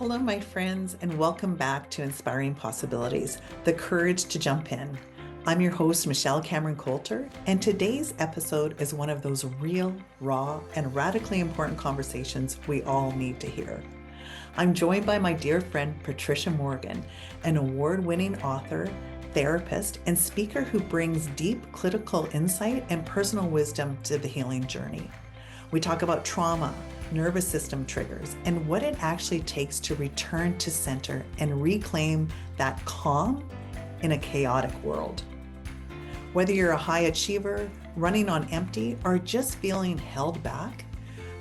Hello, my friends, and welcome back to Inspiring Possibilities, the courage to jump in. I'm your host, Michelle Cameron Coulter, and today's episode is one of those real, raw, and radically important conversations we all need to hear. I'm joined by my dear friend, Patricia Morgan, an award-winning author, therapist, and speaker who brings deep clinical insight and personal wisdom to the healing journey. We talk about trauma, nervous system triggers, and what it actually takes to return to center and reclaim that calm in a chaotic world. Whether you're a high achiever, running on empty, or just feeling held back,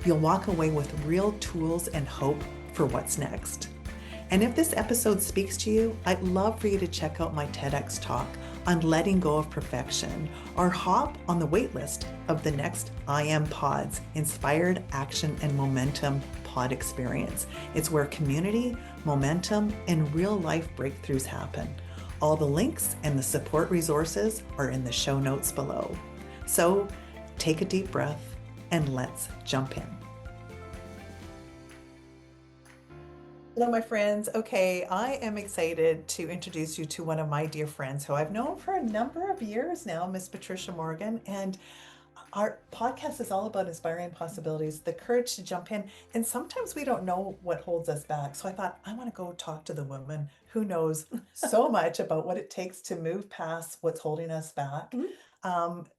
you'll walk away with real tools and hope for what's next. And if this episode speaks to you, I'd love for you to check out my TEDx talk on letting go of perfection, or hop on the waitlist of the next I Am Pod's Inspired Action and Momentum Pod experience. It's where community, momentum, and real life breakthroughs happen. All the links and the support resources are in the show notes below. So take a deep breath and let's jump in. Hello, my friends. Okay, I am excited to introduce you to one of my dear friends who I've known for a number of years now, Miss Patricia Morgan. And our podcast is all about inspiring possibilities, the courage to jump in. And sometimes we don't know what holds us back. So I thought, I want to go talk to the woman who knows so much about what it takes to move past what's holding us back.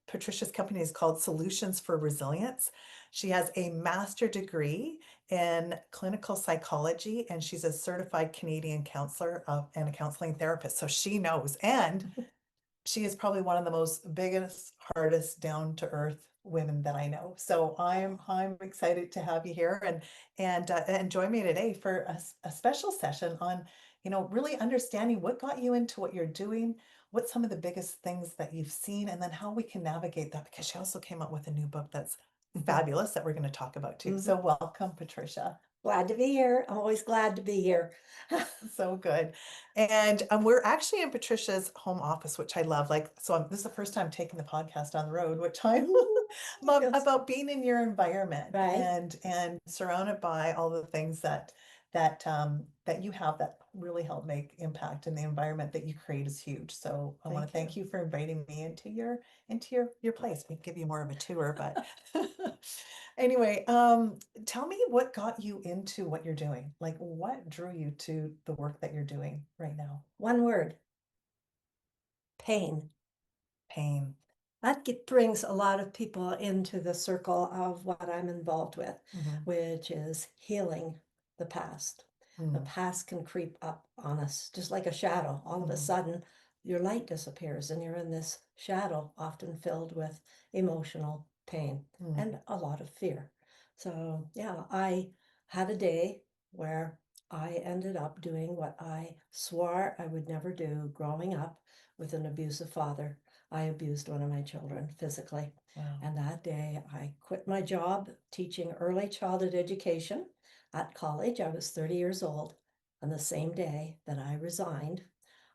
Patricia's company is called Solutions for Resilience. She has a master's degree in clinical psychology, and she's a certified Canadian counselor and a counseling therapist. So she knows. And she is probably one of the most biggest, hardest, down to earth women that I know. So I'm excited to have you here and join me today for a special session on, really understanding what got you into what you're doing, what some of the biggest things that you've seen, and then how we can navigate that, because she also came out with a new book that's fabulous that we're going to talk about too. So welcome, Patricia. Glad to be here. I'm always glad to be here. So good. And we're actually in Patricia's home office, which I love. This is the first time taking the podcast on the road, which I love Yes. about being in your environment, Right. and surrounded by all the things that you have that really help make impact, and the environment that you create is huge. So I want to thank you for inviting me into your place. We can give you more of a tour, but anyway, tell me what got you into what you're doing. Like, what drew you to the work that you're doing right now? One word: pain. Pain. That brings a lot of people into the circle of what I'm involved with, which is healing the past. The past can creep up on us just like a shadow. All of a sudden, your light disappears and you're in this shadow, often filled with emotional pain and a lot of fear. So, yeah, I had a day where I ended up doing what I swore I would never do growing up with an abusive father. I abused one of my children physically. Wow. And that day I quit my job teaching early childhood education at college. I was 30 years old. And the same day that I resigned,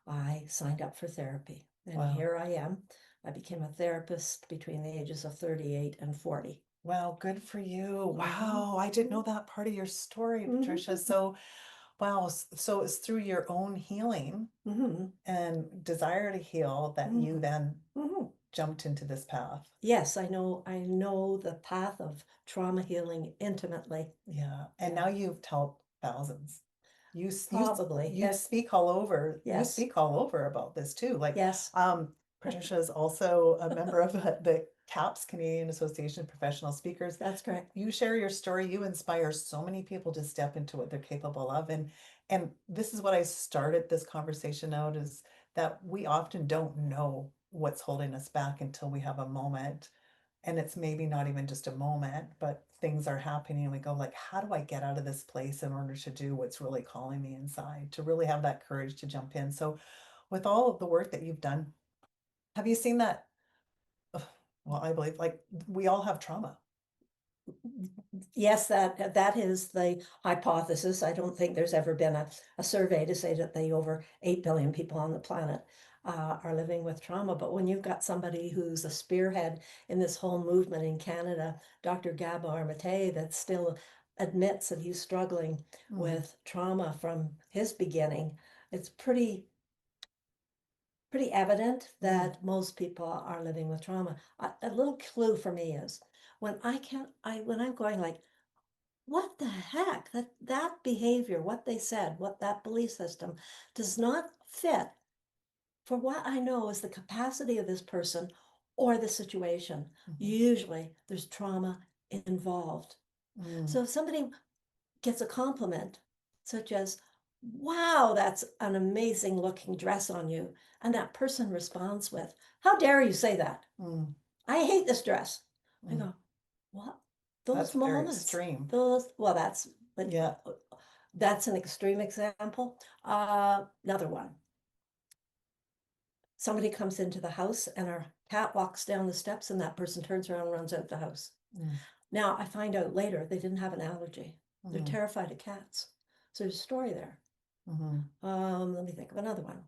I signed up for therapy. And Wow. here I am. I became a therapist between the ages of 38 and 40. Wow, good for you. Wow, I didn't know that part of your story, Patricia. So, wow, so it's through your own healing and desire to heal that you then jumped into this path. Yes, I know the path of trauma healing intimately. Yeah, and now you've helped thousands. Probably. You Yes. speak all over. You Yes. speak all over about this too. Yes. Patricia is also a member of the CAPS, Canadian Association of Professional Speakers. That's correct. You share your story. You inspire so many people to step into what they're capable of. And this is what I started this conversation out, is that we often don't know what's holding us back until we have a moment. And it's maybe not even just a moment, but things are happening and we go like, how do I get out of this place in order to do what's really calling me inside, to really have that courage to jump in? So with all of the work that you've done, have you seen that? Well, I believe like we all have trauma. Yes, that is the hypothesis. I don't think there's ever been a survey to say that the over 8 billion people on the planet are living with trauma. But when you've got somebody who's a spearhead in this whole movement in Canada, Dr. Gabor Mate, that's still admits that he's struggling with trauma from his beginning, it's pretty evident that most people are living with trauma. A little clue for me is when I'm going like, what the heck? That behavior, what they said, what that belief system does not fit for what I know is the capacity of this person or the situation. Usually there's trauma involved. So if somebody gets a compliment, such as, wow, that's an amazing looking dress on you, and that person responds with, how dare you say that? I hate this dress. I go, what? Those That's very moments, extreme. well, that's, but Yeah. that's an extreme example. Another one. Somebody comes into the house and our cat walks down the steps and that person turns around and runs out the house. Now I find out later they didn't have an allergy. They're terrified of cats. So there's a story there. Let me think of another one.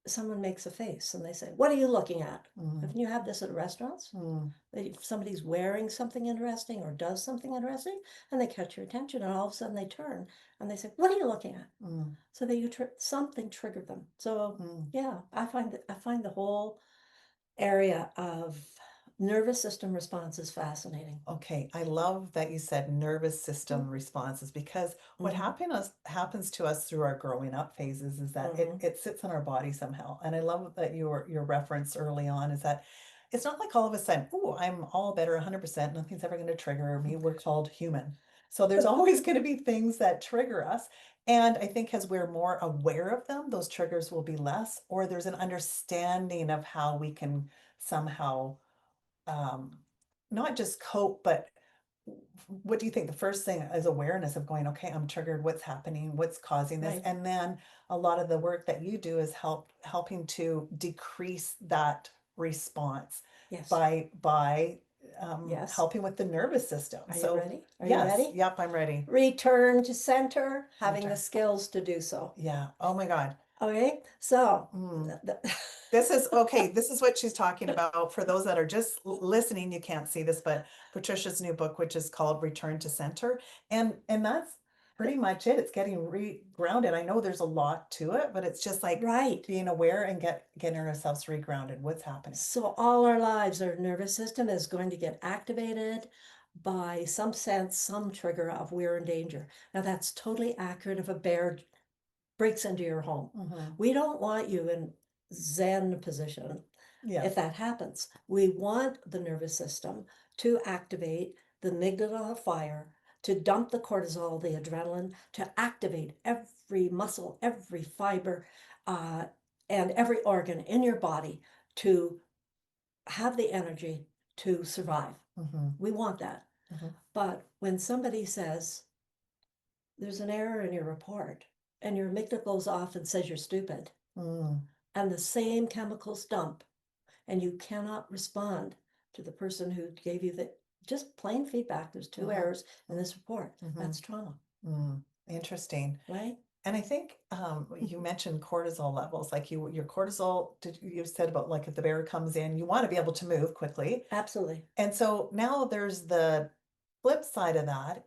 Someone makes a face and they say, what are you looking at? Haven't you had this at restaurants? If somebody's wearing something interesting or does something interesting and they catch your attention and all of a sudden they turn and they say, what are you looking at? So that something triggered them. So yeah, I find the whole area of nervous system responses fascinating. Okay, I love that you said nervous system responses because what happens to us through our growing up phases is that it sits in our body somehow. And I love that your reference early on is that it's not like all of a sudden, oh, I'm all better 100%, nothing's ever going to trigger me. We're called human. So there's always going to be things that trigger us. And I think as we're more aware of them, those triggers will be less, or there's an understanding of how we can somehow um, not just cope, but what do you think? The first thing is awareness of going, okay, I'm triggered. What's happening? What's causing this? Right. And then a lot of the work that you do is helping to decrease that response Yes. by Yes. helping with the nervous system. Are So you ready? Are you yes, ready? yep, I'm ready. Return to center, having the Return. skills to do so. Yeah. Oh my God. Okay, so This is okay. This is what she's talking about. For those that are just listening, you can't see this, but Patricia's new book, which is called Return to Center. And that's pretty much it. It's getting re-grounded. I know there's a lot to it, but it's just like right. being aware and getting ourselves re-grounded. What's happening? So all our lives, our nervous system is going to get activated by some sense, some trigger of we're in danger. Now that's totally accurate if a bear breaks into your home. We don't want you in Zen position if that happens. We want the nervous system to activate the amygdala fire, to dump the cortisol, the adrenaline, to activate every muscle, every fiber, and every organ in your body to have the energy to survive. We want that. But when somebody says, there's an error in your report, and your amygdala goes off and says you're stupid, and the same chemicals dump, and you cannot respond to the person who gave you the just plain feedback, there's two errors in this report, that's trauma. Interesting. Right? And I think you mentioned cortisol levels, like your cortisol, you said about like if the bear comes in, you want to be able to move quickly. Absolutely. And so now there's the flip side of that.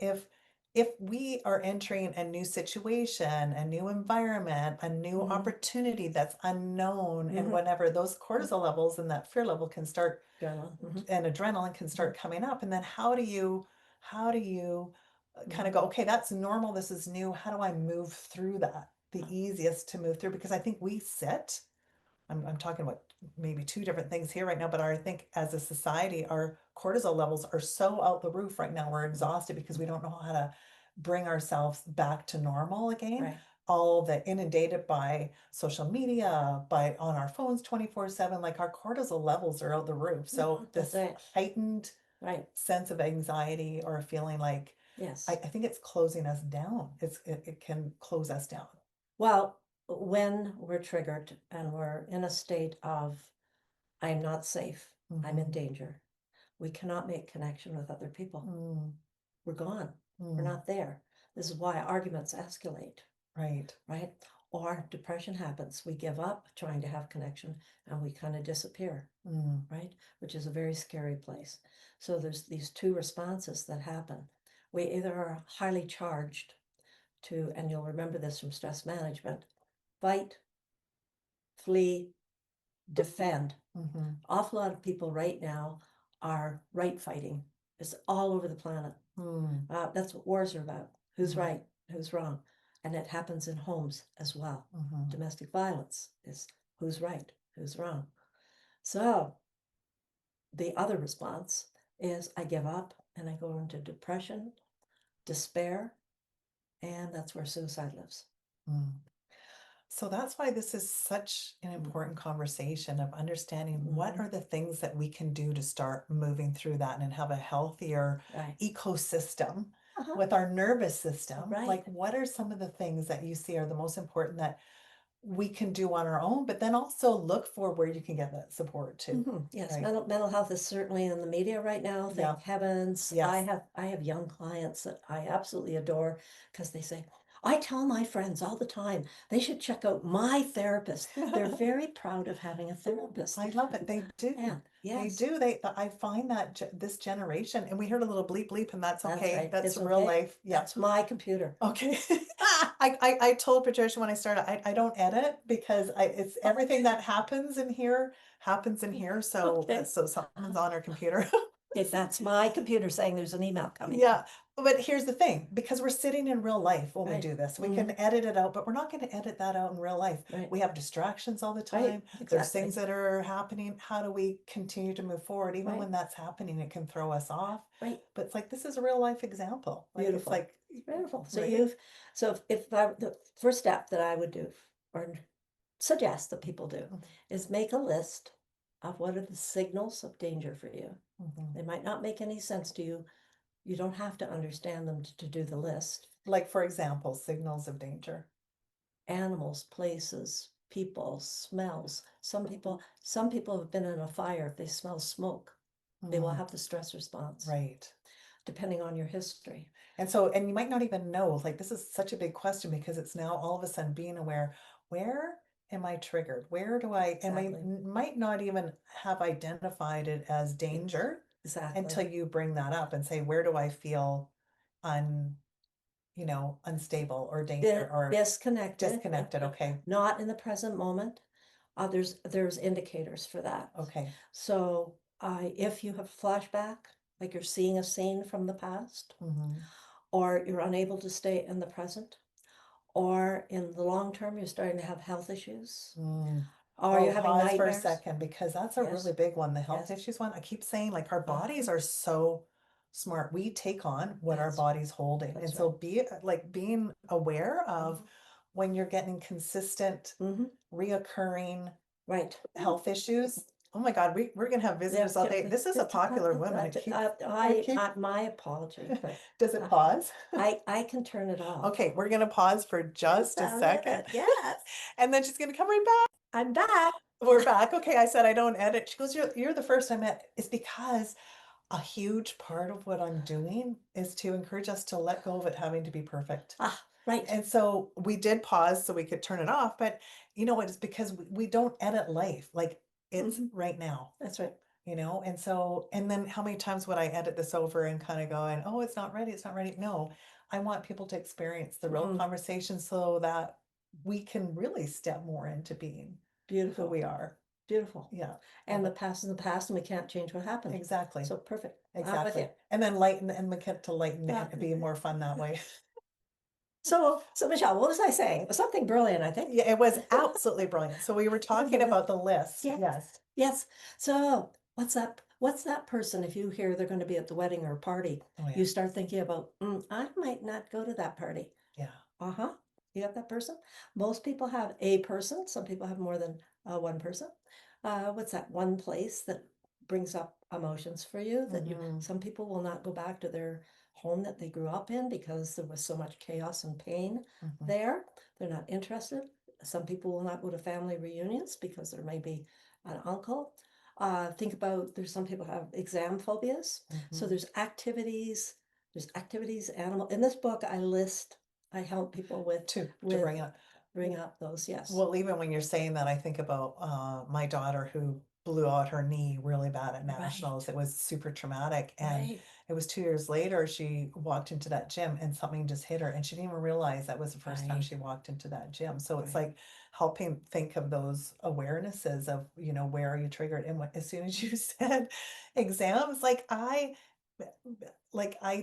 If we are entering a new situation, a new environment, a new opportunity that's unknown and whatever, those cortisol levels and that fear level can start and adrenaline can start coming up. And then how do you kind of go, okay, that's normal, this is new. How do I move through that? The easiest to move through, because I think we sit I'm talking about maybe two different things here right now, but I think as a society, our cortisol levels are so out the roof right now. We're exhausted because we don't know how to bring ourselves back to normal again. Right. All the inundated by social media, by on our phones 24/7, like our cortisol levels are out the roof. So this heightened sense of anxiety or feeling like, yes, I think it's closing us down. It can close us down. Well, when we're triggered and we're in a state of, I'm not safe, I'm in danger, we cannot make connection with other people. We're gone. We're not there. This is why arguments escalate. Right. Or depression happens. We give up trying to have connection and we kind of disappear. Right. Which is a very scary place. So there's these two responses that happen. We either are highly charged to, and you'll remember this from stress management, fight, flee, defend. Awful lot of people right now are right fighting. It's all over the planet. That's what wars are about. Who's right? Who's wrong? And it happens in homes as well. Domestic violence is who's right? Who's wrong? So the other response is I give up and I go into depression, despair, and that's where suicide lives. So that's why this is such an important conversation of understanding what are the things that we can do to start moving through that and have a healthier ecosystem with our nervous system. Like, what are some of the things that you see are the most important that we can do on our own, but then also look for where you can get that support too. Yes, mental health is certainly in the media right now. Thank heavens. I have young clients that I absolutely adore because they say, I tell my friends all the time, they should check out my therapist. They're very proud of having a therapist. I love it. They do. They do. I find that this generation, and we heard a little bleep bleep, and that's okay. That's real life. Yeah. That's my computer. Okay. I told Patricia when I started, I don't edit because it's everything that happens in here. So so someone's on our computer. If that's my computer saying there's an email coming. Yeah. But here's the thing, because we're sitting in real life when we do this, we can edit it out, but we're not going to edit that out in real life. We have distractions all the time. There's things that are happening. How do we continue to move forward? Even when that's happening, it can throw us off. But it's like, this is a real life example. Beautiful. It's like, beautiful. So if the first step that I would do or suggest that people do is make a list of what are the signals of danger for you. They might not make any sense to you. You don't have to understand them to do the list. Like, for example, signals of danger. Animals, places, people, smells. Some people have been in a fire. If they smell smoke, they will have the stress response. Depending on your history. And you might not even know, like, this is such a big question because it's now all of a sudden being aware, where am I triggered? Where do I, and I might not even have identified it as danger until you bring that up and say, where do I feel unstable or danger or disconnected. Okay. Not in the present moment. There's indicators for that. Okay. So if you have a flashback, like you're seeing a scene from the past, or you're unable to stay in the present, or in the long term, you're starting to have health issues, or you're having pause nightmares. for a second, because that's a really big one, the health issues one. I keep saying, like, our bodies are so smart. We take on what our body's holding. And so being aware of when you're getting consistent, reoccurring health issues. Oh my God, we're gonna have visitors all day. This is a popular woman. My apology. Does it pause? I can turn it off. Okay, we're gonna pause for just a second. Yes. And then she's gonna come right back. I'm back. We're back. Okay, I said I don't edit. She goes, you're the first I met. It's because a huge part of what I'm doing is to encourage us to let go of it having to be perfect. And so we did pause so we could turn it off, but it's because we don't edit life. Like, it's right now. That's right. And then how many times would I edit this over and kind of going, oh, it's not ready. It's not ready. No, I want people to experience the real conversation so that we can really step more into being who we are. Beautiful. Yeah. And the past is the past, and we can't change what happened. Exactly. So perfect. Exactly. And then lighten and we get to lighten it and be more fun that way. So Michelle, what was I saying? It was something brilliant, I think. Yeah, it was absolutely brilliant. So we were talking about the list. Yes. So what's that person, if you hear they're going to be at the wedding or party, you start thinking about, I might not go to that party. Yeah. You got that person? Most people have a person. Some people have more than one person. What's that one place that brings up emotions for you that some people will not go back to their home that they grew up in because there was so much chaos and pain there. They're not interested. Some people will not go to family reunions because there may be an uncle. Think about, there's some people have exam phobias. So there's activities, animal. In this book, I help people with to bring up those. Yes. Well, even when you're saying that, I think about my daughter who blew out her knee really bad at Right, nationals. It was super traumatic. And right, it was 2 years later, she walked into that gym and something just hit her. And she didn't even realize that was the first time right, she walked into that gym. So it's right. like helping think of those awarenesses of, where are you triggered? And as soon as you said exams, I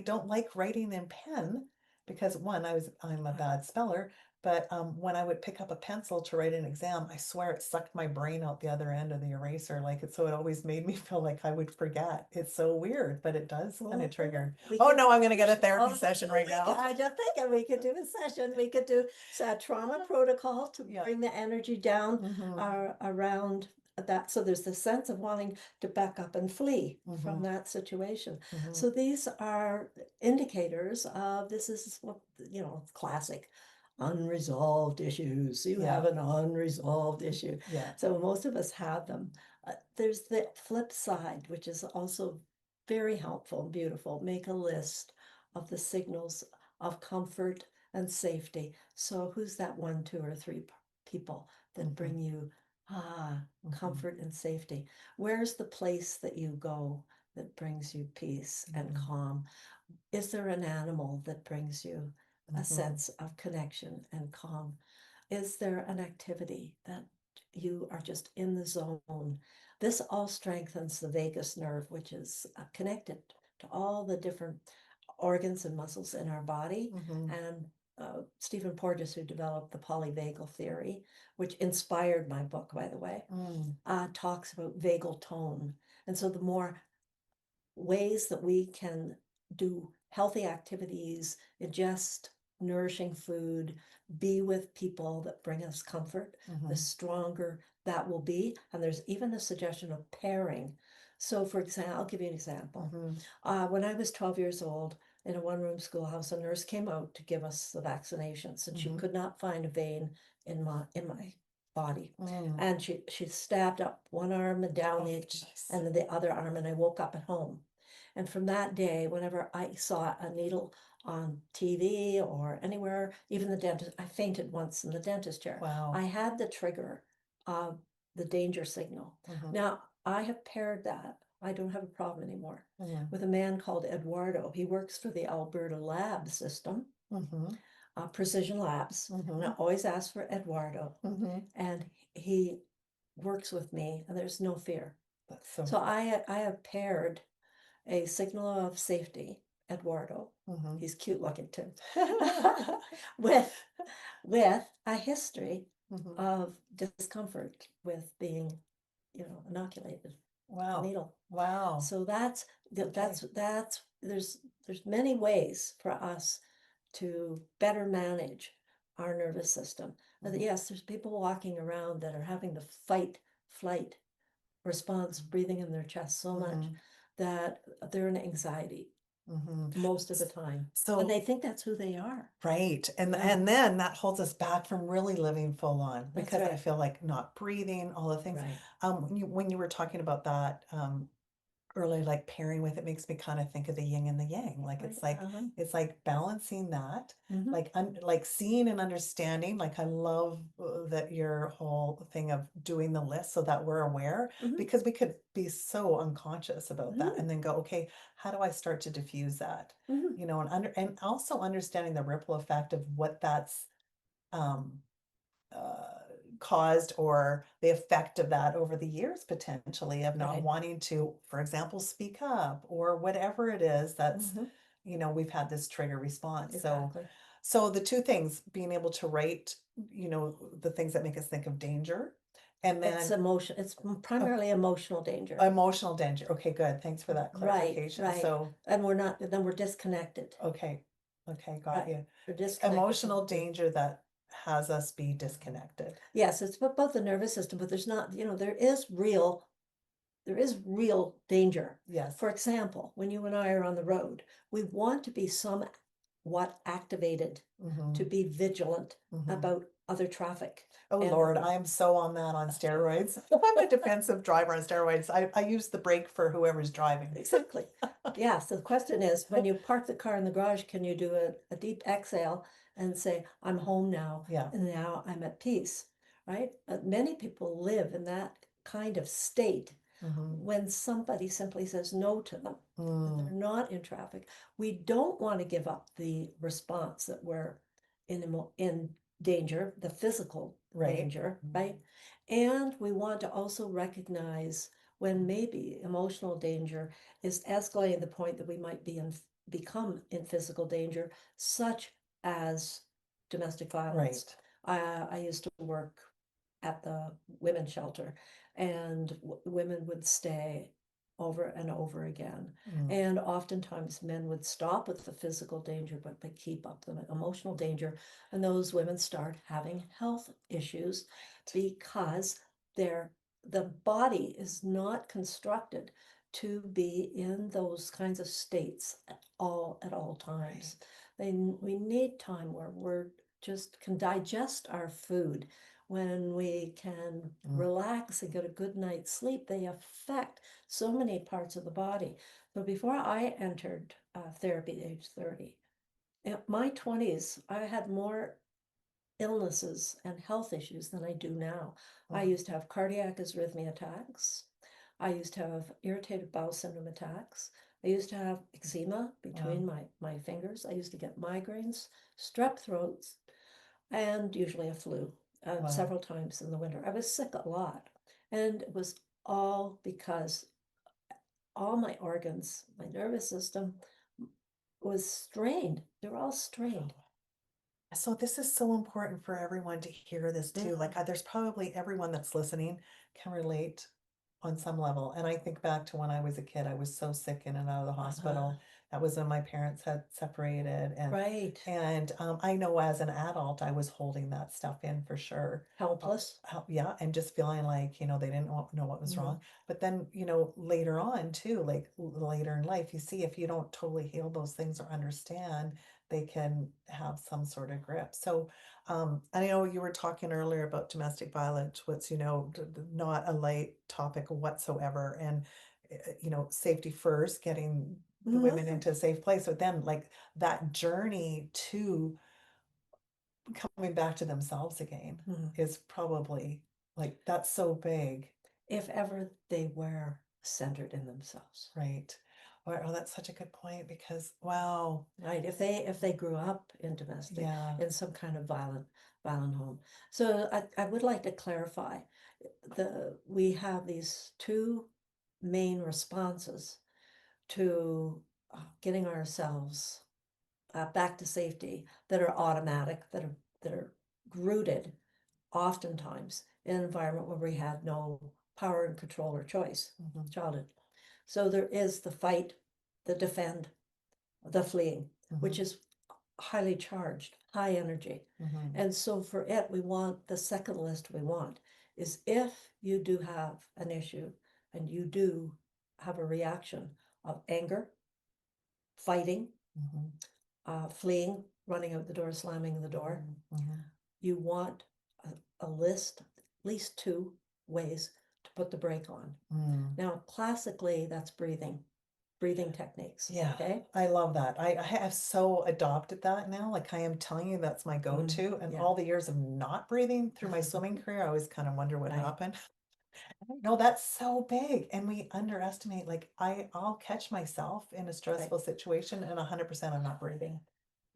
don't like writing in pen because one, I'm a bad speller, but when I would pick up a pencil to write an exam, I swear it sucked my brain out the other end of the eraser. So it always made me feel like I would forget. It's so weird, but it does kind of Well, trigger. we Oh could, no, I'm gonna get a therapy oh, session right now. I just thinking we could do a session. We could do a trauma protocol to Yeah. bring the energy down Mm-hmm. around that. So there's the sense of wanting to back up and flee Mm-hmm. from that situation. Mm-hmm. So these are indicators of this is what, classic unresolved issues. You have Yeah. an unresolved issue. Yeah. So most of us have them. There's the flip side, which is also very helpful and beautiful. Make a list of the signals of comfort and safety. So who's that one, two, or three people that bring you comfort and safety? Where's the place that you go that brings you peace and calm? Is there an animal that brings you a sense of connection and calm? Is there an activity that you are just in the zone? This all strengthens the vagus nerve, which is connected to all the different organs and muscles in our body. And Stephen Porges, who developed the polyvagal theory, which inspired my book, by the way, talks about vagal tone. And so the more ways that we can do healthy activities, ingest nourishing food, be with people that bring us comfort, the stronger that will be. And there's even a suggestion of pairing. So, for example, I'll give you an example. When I was 12 years old, in a one-room schoolhouse, a nurse came out to give us the vaccinations, and she could not find a vein in my body. And she stabbed up one arm and down and then the other arm, and I woke up at home. And from that day, whenever I saw a needle on TV or anywhere, even the dentist, I fainted once in the dentist chair. Wow. I had the trigger of the danger signal. Now, I have paired that. I don't have a problem anymore with a man called Eduardo. He works for the Alberta lab system, Precision Labs. And I always ask for Eduardo. And he works with me, and there's no fear. So I have paired a signal of safety, Eduardo. He's cute looking too. with a history of discomfort with being, inoculated. Wow. Needle. Wow. So that's there's many ways for us to better manage our nervous system. Yes, there's people walking around that are having the fight flight response, breathing in their chest so much that they're in anxiety most of the time. So And they think that's who they are. right. And then that holds us back from really living full on because I feel like not breathing, all the things. Right. When you were talking about that earlier, like pairing with, it makes me kind of think of the yin and the yang. Like it's like balancing that, like seeing and understanding. Like I love that your whole thing of doing the list so that we're aware because we could be so unconscious about that and then go, okay, how do I start to diffuse that? And also understanding the ripple effect of what that's um caused or the effect of that over the years potentially of not wanting to, for example, speak up or whatever it is that's, we've had this trigger response. So the two things, being able to write, the things that make us think of danger. And then it's primarily emotional danger. Emotional danger. Okay, good. Thanks for that clarification. Right. So, and then we're disconnected. Okay, got you. We're disconnected. Emotional danger that has us be disconnected. Yes, it's both the nervous system, but there's not, there is real danger. Yes. For example, when you and I are on the road, we want to be somewhat activated to be vigilant about other traffic. Oh, Lord, I am so on that on steroids. I'm a defensive driver on steroids. I use the brake for whoever's driving. Exactly. Yeah. So the question is, when you park the car in the garage, can you do a deep exhale and say, I'm home now, Yeah. and now I'm at peace, right? Many people live in that kind of state when somebody simply says no to them, that they're not in traffic. We don't want to give up the response that we're in danger, the physical danger, right? And we want to also recognize when maybe emotional danger is escalating to the point that we might become in physical danger, such as domestic violence. I used to work at the women's shelter, and women would stay over and over again. And oftentimes men would stop with the physical danger, but they keep up the emotional danger. And those women start having health issues because the body is not constructed to be in those kinds of states at all times. We need time where we're just can digest our food, when we can relax and get a good night's sleep. They affect so many parts of the body. But before I entered therapy at age 30, in my 20s, I had more illnesses and health issues than I do now. I used to have cardiac arrhythmia attacks. I used to have irritated bowel syndrome attacks. I used to have eczema between my fingers. I used to get migraines, strep throats, and usually a flu several times in the winter. I was sick a lot. And it was all because all my organs, my nervous system was strained. They were all strained. So this is so important for everyone to hear this too. Like there's probably everyone that's listening can relate on some level. And I think back to when I was a kid, I was so sick in and out of the hospital. That was when my parents had separated. And Right. and I know as an adult, I was holding that stuff in for sure. Helpless. Yeah, and just feeling like, they didn't know what was wrong. But then, later on too, like later in life, you see if you don't totally heal those things or understand, they can have some sort of grip. So, I know you were talking earlier about domestic violence, what's, not a light topic whatsoever. And, safety first, getting the women into a safe place. But then, like, that journey to coming back to themselves again is probably like, that's so big. If ever they were centered in themselves. Right. Oh, that's such a good point because wow. Right. If they grew up in domestic, in some kind of violent home. So I would like to clarify we have these two main responses to getting ourselves back to safety that are automatic, that are rooted oftentimes in an environment where we had no power and control or choice, childhood. So there is the fight, the defend, the fleeing, which is highly charged, high energy. And so for it, we want the second list we want is if you do have an issue and you do have a reaction of anger, fighting, fleeing, running out the door, slamming the door, you want a list, at least two ways to put the brake on. Now, classically, that's breathing techniques. Yeah. Okay. I love that. I have so adopted that now. Like I am telling you, that's my go-to. And all the years of not breathing through my swimming career, I always kind of wonder what happened. No, that's so big. And we underestimate, like I'll catch myself in a stressful situation and 100% I'm not breathing.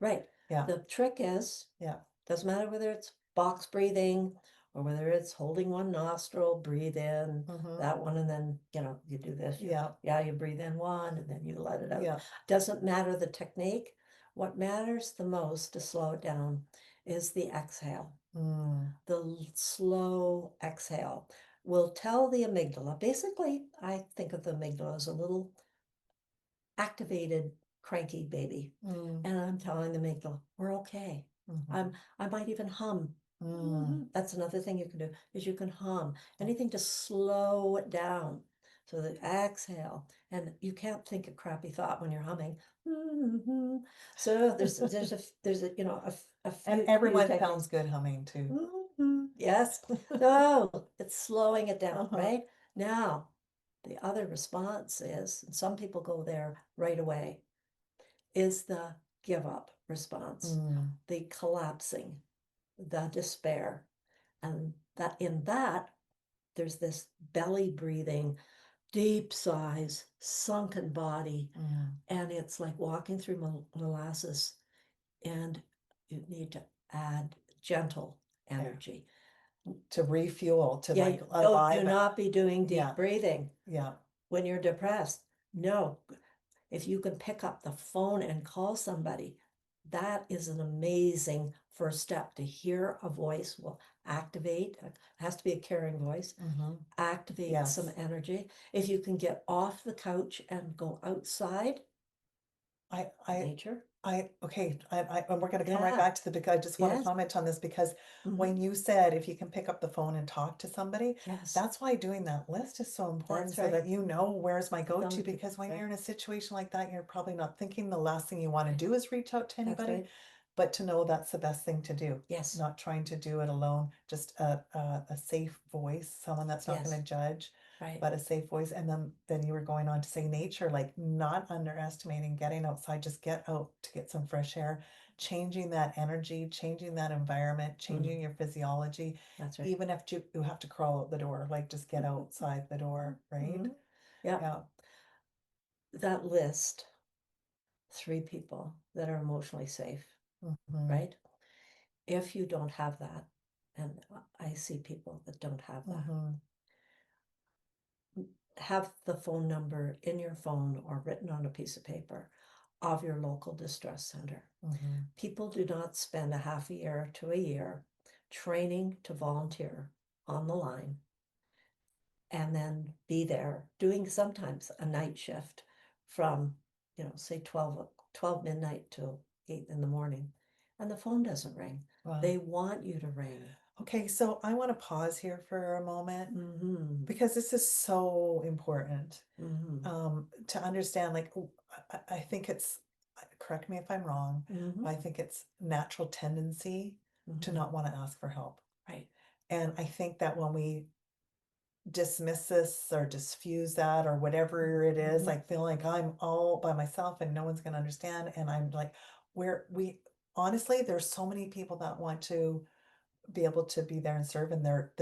Right. Yeah. The trick is, Yeah. doesn't matter whether it's box breathing or whether it's holding one nostril, breathe in that one, and then, you do this. You breathe in one and then you let it out. Yeah. Doesn't matter the technique. What matters the most to slow it down is the exhale. The slow exhale will tell the amygdala. Basically, I think of the amygdala as a little activated, cranky baby. And I'm telling the amygdala, we're okay. I might even hum. That's another thing you can do is you can hum anything to slow it down. So the exhale, and you can't think a crappy thought when you're humming. So there's a a few, and everyone sounds good humming too. Yes. No, it's slowing it down, right? Now, the other response is, and some people go there right away, is the give up response, the collapsing, the despair. And that there's this belly breathing, deep sighs, sunken body, and it's like walking through molasses, and you need to add gentle energy. To refuel, to Yeah, like do not be doing deep breathing Yeah. when you're depressed. No, if you can pick up the phone and call somebody, that is an amazing first step. To hear a voice will activate, it has to be a caring voice, activate some energy. If you can get off the couch and go outside, nature. Okay, and we're going to come right back to because I just want to comment on this because when you said if you can pick up the phone and talk to somebody, that's why doing that list is so important, so that you know where's my go-to, because when you're in a situation like that, you're probably not thinking the last thing you want to do is reach out to anybody, but to know that's the best thing to do. Yes. Not trying to do it alone, just a safe voice, someone that's not going to judge. Right. But a safe voice. And then you were going on to say nature, like not underestimating getting outside, just get out to get some fresh air, changing that energy, changing that environment, changing your physiology. That's right. Even if you have to crawl out the door, like just get outside the door, right? Yeah. That list, 3 people that are emotionally safe, right? If you don't have that, and I see people that don't have that, have the phone number in your phone or written on a piece of paper of your local distress center. People do not spend a half a year to a year training to volunteer on the line and then be there doing sometimes a night shift from, say 12 midnight till 8 in the morning, and the phone doesn't ring. Wow. They want you to ring. Okay, so I want to pause here for a moment because this is so important to understand. Like, I think it's, correct me if I'm wrong, but I think it's natural tendency to not want to ask for help. Right. And I think that when we dismiss this or diffuse that or whatever it is, like feel like I'm all by myself and no one's going to understand. And I'm like, honestly, there's so many people that want to be able to be there and serve, and they're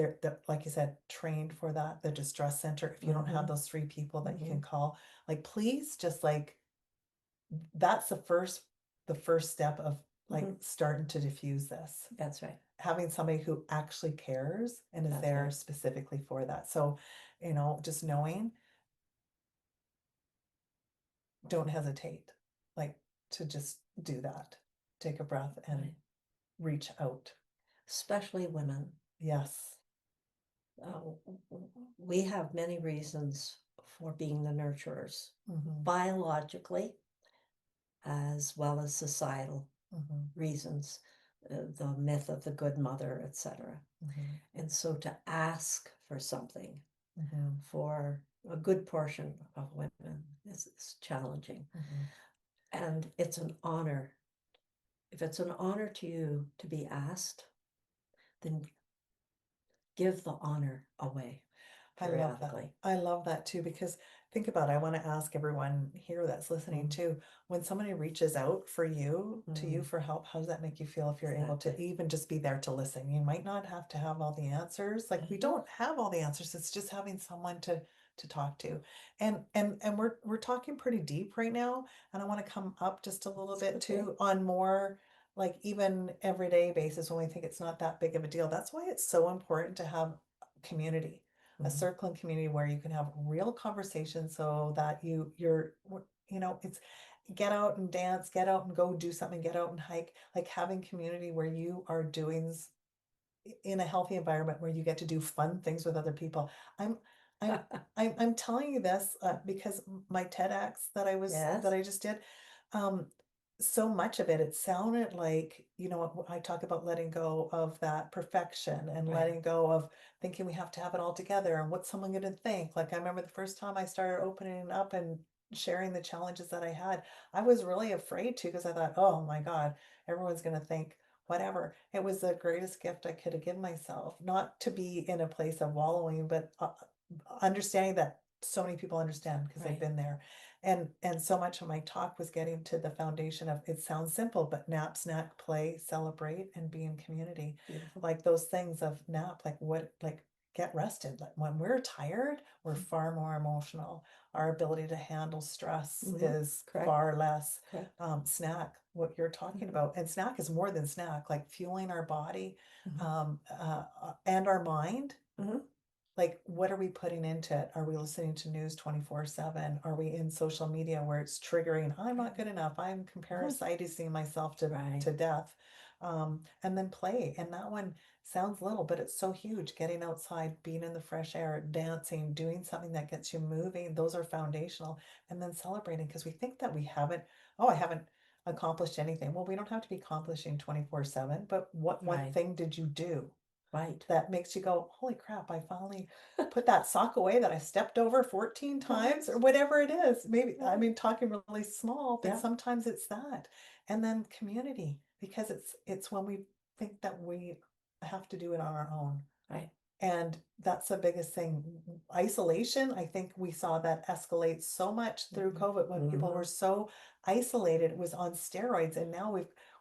like you said, trained for that, the distress center. If you don't have those 3 people that you can call, like, please just like, that's the first step of like starting to diffuse this. That's right. Having somebody who actually cares and is there specifically for that. So, just knowing, don't hesitate, like, to just do that. Take a breath and reach out. Especially women. Yes. We have many reasons for being the nurturers, biologically as well as societal reasons, the myth of the good mother, etc. And so to ask for something for a good portion of women is challenging. And it's an honor. If it's an honor to you to be asked, then give the honor away periodically. I love that too, because think about it. I want to ask everyone here that's listening too, when somebody reaches out for you, to you for help, how does that make you feel if you're able to even just be there to listen? You might not have to have all the answers. Like, we don't have all the answers. It's just having someone to talk to. And we're talking pretty deep right now. And I want to come up just a little bit too on more like even everyday basis when we think it's not that big of a deal. That's why it's so important to have community, a circle and community where you can have real conversations, so that it's get out and dance, get out and go do something, get out and hike, like having community where you are doing in a healthy environment where you get to do fun things with other people. I'm I'm I'm telling you this because my TEDx that I just did, so much of it sounded like, I talk about letting go of that perfection and letting go of thinking we have to have it all together and what's someone going to think. Like, I remember the first time I started opening up and sharing the challenges that I had, I was really afraid to, because I thought, oh my God, everyone's going to think whatever. It was the greatest gift I could have given myself, not to be in a place of wallowing, but understanding that so many people understand because they've been there. And so much of my talk was getting to the foundation of, it sounds simple, but nap, snack, play, celebrate, and be in community. Beautiful. Like those things of nap, like what, like get rested. Like when we're tired, we're far more emotional. Our ability to handle stress is Correct. far less. Correct. Snack, what you're talking about, and snack is more than snack, like fueling our body, and our mind. Like, what are we putting into it? Are we listening to news 24/7? Are we in social media where it's triggering? I'm not good enough. I'm comparison myself to death. And then play. And that one sounds little, but it's so huge. Getting outside, being in the fresh air, dancing, doing something that gets you moving. Those are foundational. And then celebrating because we think that we haven't, oh, I haven't accomplished anything. Well, we don't have to be accomplishing 24/7, but what one thing did you do? Right. That makes you go, holy crap, I finally put that sock away that I stepped over 14 times or whatever it is. Maybe, I mean, talking really small, but sometimes it's that. And then community, because it's when we think that we have to do it on our own. Right. And that's the biggest thing. Isolation, I think we saw that escalate so much through COVID when people were so isolated, it was on steroids. And now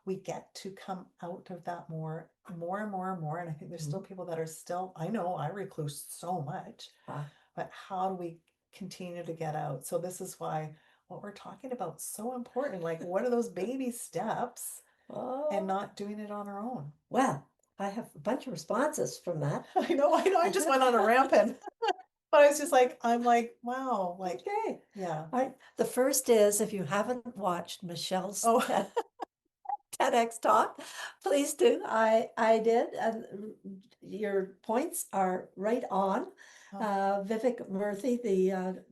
we get to come out of that more and more and more. And I think there's still people that are still, I know I recluse so much, but how do we continue to get out? So this is why what we're talking about is so important. Like, what are those baby steps and not doing it on our own? Well, I have a bunch of responses from that. I know. I just went on a rampant. But I was just like, I'm like, wow, like, Okay. yeah. All right. The first is if you haven't watched Michelle's TEDx talk, please do. I did, and your points are right on. Vivek Murthy, the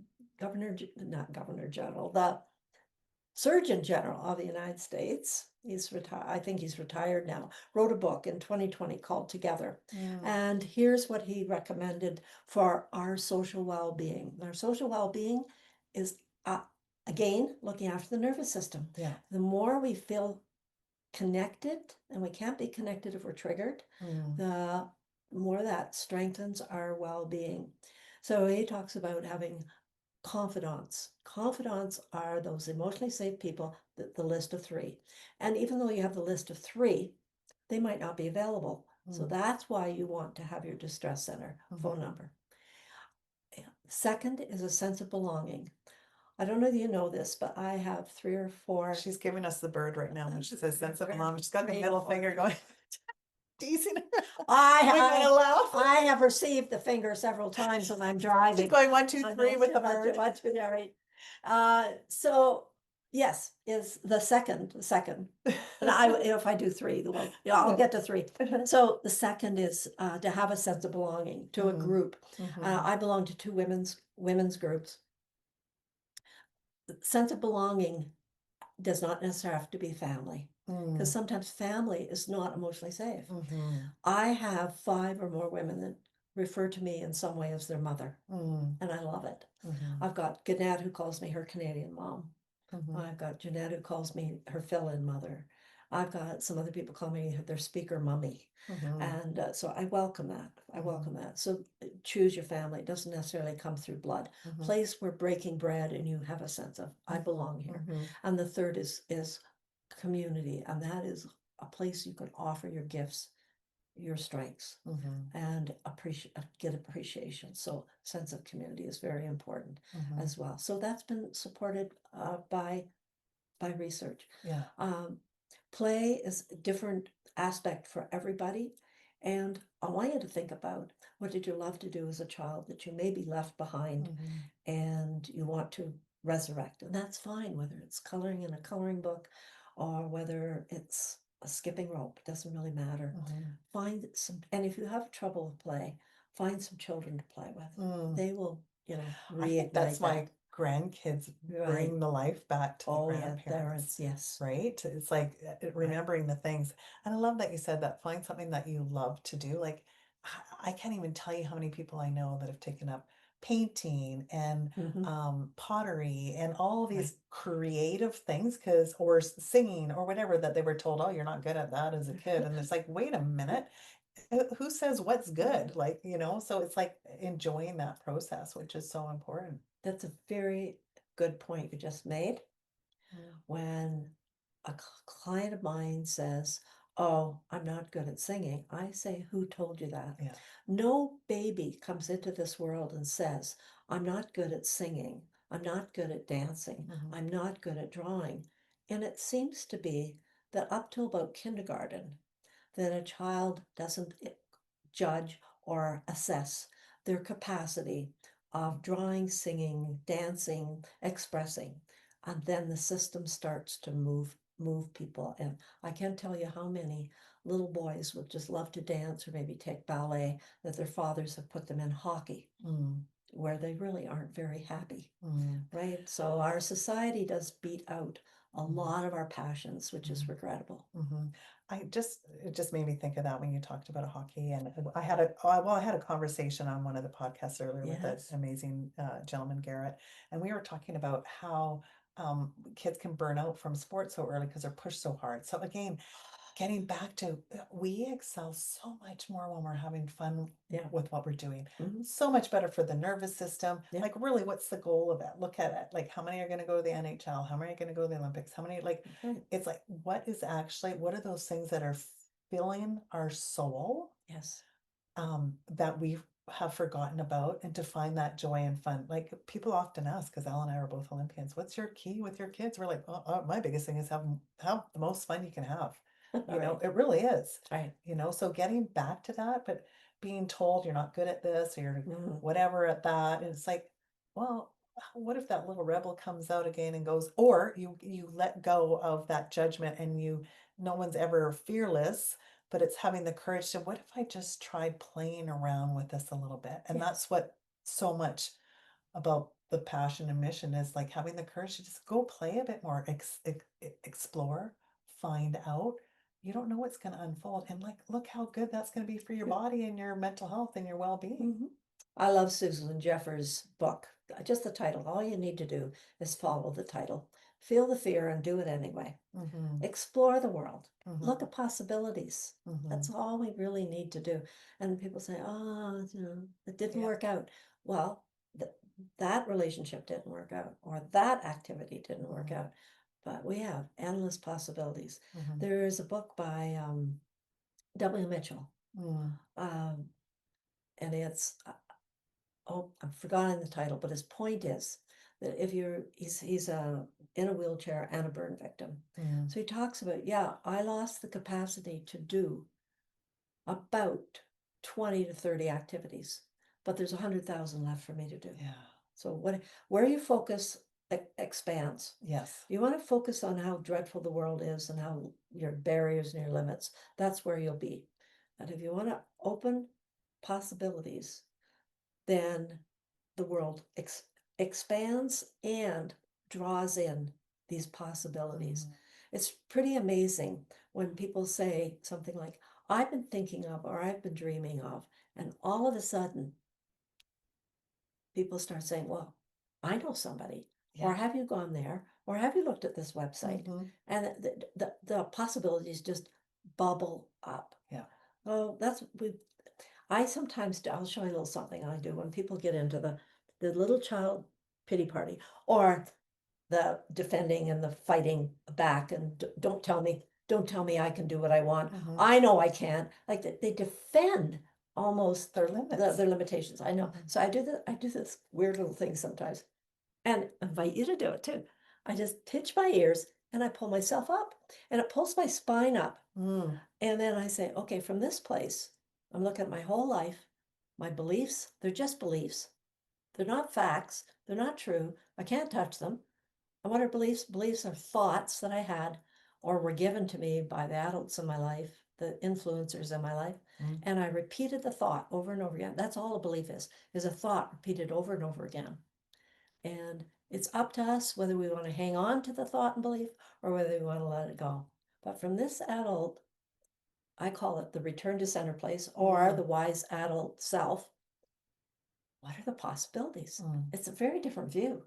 not Governor General, the Surgeon General of the United States, he's retired, I think he's retired now, wrote a book in 2020 called Together. And here's what he recommended for our social well-being. Our social well-being is, again, looking after the nervous system. The more we feel connected, and we can't be connected if we're triggered, the more that strengthens our well-being. So he talks about having confidants. Confidants are those emotionally safe people, the list of three. And even though you have the list of three, they might not be available. So that's why you want to have your distress center phone number. Second is a sense of belonging. I don't know if you know this, but I have 3 or 4. She's giving us the bird right now when she says sense of belonging. She's got the middle finger going. Teasing her. I have received the finger several times when I'm driving. She's going 1, 2, 3 with the bird. 1, 2, 3, right. So yes, is the second. And if I do 3, well, I'll get to 3. So the second is to have a sense of belonging to a group. I belong to 2 women's groups. The sense of belonging does not necessarily have to be family, because sometimes family is not emotionally safe. I have 5 or more women that refer to me in some way as their mother, and I love it. I've got Gannett who calls me her Canadian mom. I've got Jeanette who calls me her fill-in mother. I've got some other people call me their speaker mummy. And so I welcome that. I welcome that. So choose your family. It doesn't necessarily come through blood. Place where breaking bread and you have a sense of, I belong here. And the third is community. And that is a place you can offer your gifts, your strengths, and get appreciation. So sense of community is very important as well. So that's been supported by research. Play is a different aspect for everybody. And I want you to think about, what did you love to do as a child that you may be left behind and you want to resurrect? And that's fine, whether it's coloring in a coloring book or whether it's a skipping rope, it doesn't really matter. Find some, and if you have trouble with play, find some children to play with. They will, reignite. I think that's why grandkids bring the life back to the grandparents. Yes. Right? It's like remembering the things. And I love that you said that, find something that you love to do. Like, I can't even tell you how many people I know that have taken up painting and pottery and all these creative things, or singing or whatever, that they were told, oh, you're not good at that as a kid. And it's like, wait a minute, who says what's good? Like, so it's like enjoying that process, which is so important. That's a very good point you just made. When a client of mine says, oh, I'm not good at singing, I say, who told you that? Yeah. No baby comes into this world and says, I'm not good at singing, I'm not good at dancing, I'm not good at drawing. And it seems to be that up till about kindergarten, that a child doesn't judge or assess their capacity of drawing, singing, dancing, expressing. And then the system starts to move people. And I can't tell you how many little boys would just love to dance or maybe take ballet that their fathers have put them in hockey, where they really aren't very happy, right? So our society does beat out a lot of our passions, which is regrettable. It just made me think of that when you talked about hockey, and I had a conversation on one of the podcasts earlier with that Yes. amazing gentleman, Garrett, and we were talking about how kids can burn out from sports so early because they're pushed so hard. So again, getting back to we excel so much more when we're having fun Yeah. with what we're doing. Mhm. So much better for the nervous system. Yeah. Like really, what's the goal of it? Look at it. Like how many are going to go to the NHL? How many are going to go to the Olympics? How many like Right. it's like what are those things that are filling our soul Yes. that we have forgotten about, and to find that joy and fun. Like people often ask, because Al and I are both Olympians, what's your key with your kids? We're like, my biggest thing is have the most fun you can have. You know, Right. it really is. Right. You know, so getting back to that, but being told you're not good at this or you're whatever at that, and it's like, well, what if that little rebel comes out again and goes, or you let go of that judgment, and no one's ever fearless, but it's having the courage to, what if I just tried playing around with this a little bit? And Yeah. that's what so much about the passion and mission is, like having the courage to just go play a bit more, explore, find out. You don't know what's going to unfold. And like, look how good that's going to be for your body and your mental health and your well-being. I love Susan Jeffers' book. Just the title. All you need to do is follow the title. Feel the fear and do it anyway. Explore the world. Look at possibilities. That's all we really need to do. And people say, oh, it didn't work out. Well, that relationship didn't work out, or that activity didn't work out. But we have endless possibilities. There is a book by W. Mitchell. And it's I've forgotten the title, but his point is that if he's in a wheelchair and a burn victim. So he talks about, I lost the capacity to do about 20 to 30 activities, but there's 100,000 left for me to do. Yeah. So where you focus expands. Yes. You want to focus on how dreadful the world is and how your barriers and your limits, that's where you'll be. And if you want to open possibilities, then the world expands and draws in these possibilities. It's pretty amazing when people say something like, I've been thinking of, or I've been dreaming of, and all of a sudden people start saying, well, I know somebody, or have you gone there, or have you looked at this website? And the possibilities just bubble up. Yeah. Oh, I sometimes I'll show you a little something I do when people get into the little child pity party, or the defending and the fighting back, and don't tell me I can do what I want. I know I can't. Like they defend almost their limits, their limitations. I know. So I do this weird little thing sometimes, and invite you to do it too. I just pinch my ears and I pull myself up, and it pulls my spine up. And then I say, okay, from this place, I'm looking at my whole life, my beliefs, they're just beliefs. They're not facts. They're not true. I can't touch them. And what are beliefs? Beliefs are thoughts that I had or were given to me by the adults in my life, the influencers in my life. And I repeated the thought over and over again. That's all a belief is a thought repeated over and over again. And it's up to us whether we want to hang on to the thought and belief or whether we want to let it go. But from this adult, I call it the return to center place, or the wise adult self. What are the possibilities? It's a very different view.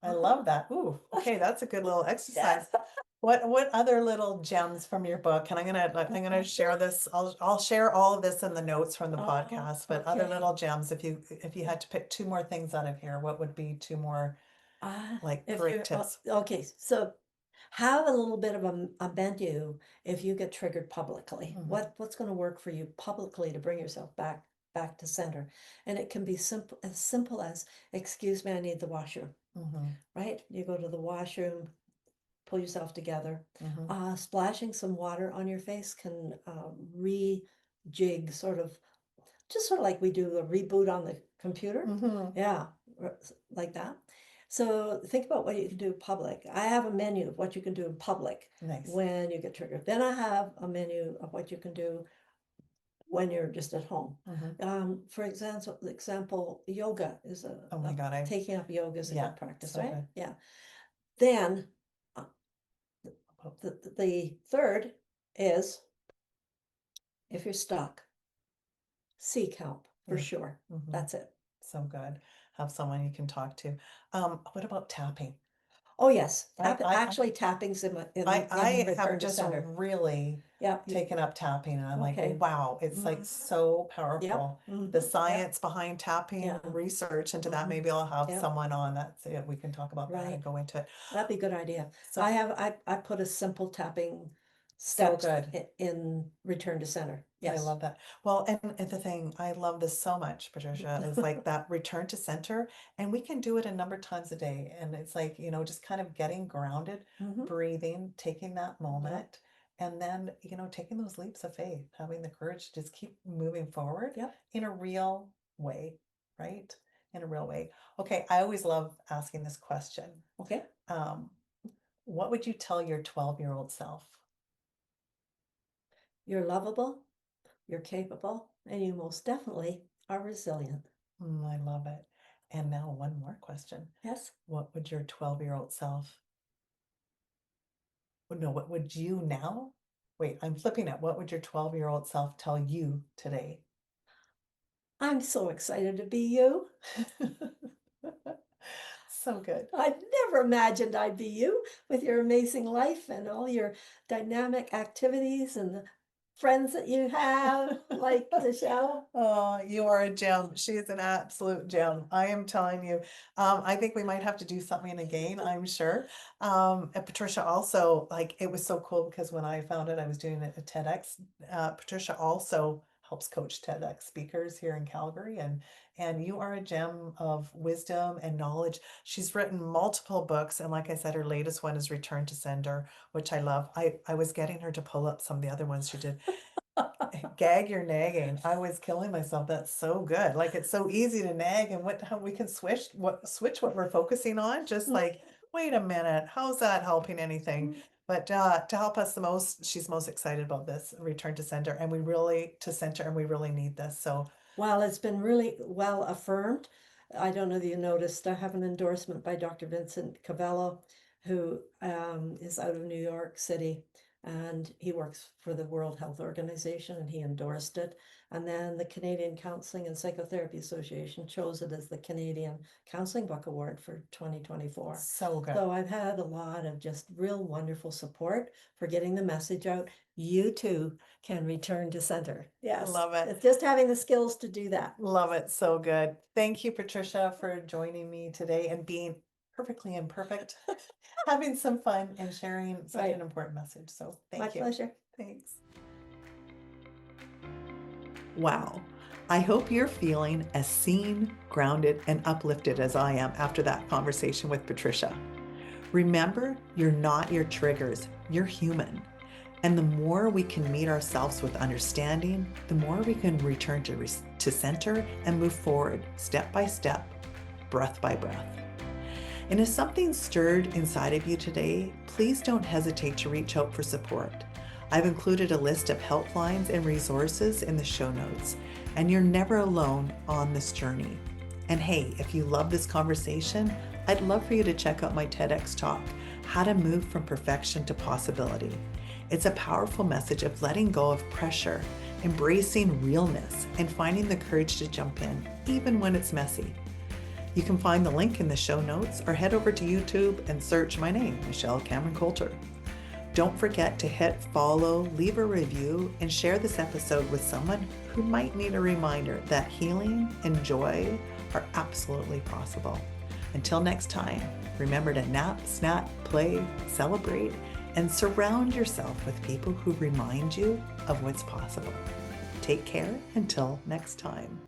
I love that. Ooh, okay, that's a good little exercise. What other little gems from your book? And I'm gonna share this. I'll share all of this in the notes from the podcast. But other little gems, if you had to pick two more things out of here, what would be two more like great tips? Okay, so Have a little bit of a menu if you get triggered publicly. What's going to work for you publicly to bring yourself back to center? And it can be simple as, excuse me, I need the washroom. Right? You go to the washroom, pull yourself together. Splashing some water on your face can rejig just sort of like we do a reboot on the computer. Yeah, like that. So think about what you can do in public. I have a menu of what you can do in public when you get triggered. Then I have a menu of what you can do when you're just at home. For example, yoga is taking up yoga is a good practice, right? Good. Yeah. Then the third is, if you're stuck, seek help for sure. That's it. So good. Have someone you can talk to. What about tapping? Oh yes, actually tapping's in I have return to just center. really Yeah, taken up tapping, and I'm Okay. like, wow, it's like so powerful. The Yep. science behind tapping, Yeah. research into that. Maybe I'll have Yep. someone on that, so we can talk about that and Right. go into it. That'd be a good idea. So I put a simple tapping so steps good. in return to center. I Yes. love that. Well, and the thing, I love this so much, Patricia, is like that return to center, and we can do it a number of times a day. And it's like, just kind of getting grounded, breathing, taking that moment, and then, taking those leaps of faith, having the courage to just keep moving forward in a real way, right? In a real way. Okay, I always love asking this question. Okay. What would you tell your 12-year-old self? You're lovable, you're capable, and you most definitely are resilient. I love it. And now one more question. Yes. What would your 12-year-old self, no, what would you now? Wait, I'm flipping it. What would your 12-year-old self tell you today? I'm so excited to be you. So good. I never imagined I'd be you with your amazing life and all your dynamic activities and the friends that you have, like Michelle. Oh, you are a gem. She is an absolute gem. I am telling you. I think we might have to do something again, I'm sure. And Patricia also, like, it was so cool because when I found it, I was doing it at TEDx. Patricia also helps coach TEDx speakers here in Calgary, and you are a gem of wisdom and knowledge. She's written multiple books, and like I said, her latest one is Return to Sender, which I love. I was getting her to pull up some of the other ones she did. Gag your nagging. I was killing myself. That's so good. Like, it's so easy to nag, and how we can switch what we're focusing on. Just like, wait a minute, how's that helping anything? But to help us the most, she's most excited about this return to center, and we really need this. So Well, it's been really well affirmed. I don't know that you noticed, I have an endorsement by Dr. Vincent Cavello, who is out of New York City, and he works for the World Health Organization, and he endorsed it. And then the Canadian Counseling and Psychotherapy Association chose it as the Canadian Counseling Book Award for 2024. so good. So I've had a lot of just real wonderful support for getting the message out. You too can return to center. Yes. I love it. It's just having the skills to do that. Love it. So good. Thank you, Patricia, for joining me today and being perfectly imperfect, having some fun and sharing such an important message. So thank you. My pleasure. Thanks. Wow. I hope you're feeling as seen, grounded, and uplifted as I am after that conversation with Patricia. Remember, you're not your triggers. You're human. And the more we can meet ourselves with understanding, the more we can return to center and move forward step by step, breath by breath. And if something stirred inside of you today, please don't hesitate to reach out for support. I've included a list of helplines and resources in the show notes, and you're never alone on this journey. And hey, if you love this conversation, I'd love for you to check out my TEDx talk, How to Move from Perfection to Possibility. It's a powerful message of letting go of pressure, embracing realness, and finding the courage to jump in, even when it's messy. You can find the link in the show notes or head over to YouTube and search my name, Michelle Cameron Coulter. Don't forget to hit follow, leave a review, and share this episode with someone who might need a reminder that healing and joy are absolutely possible. Until next time, remember to nap, snack, play, celebrate, and surround yourself with people who remind you of what's possible. Take care until next time.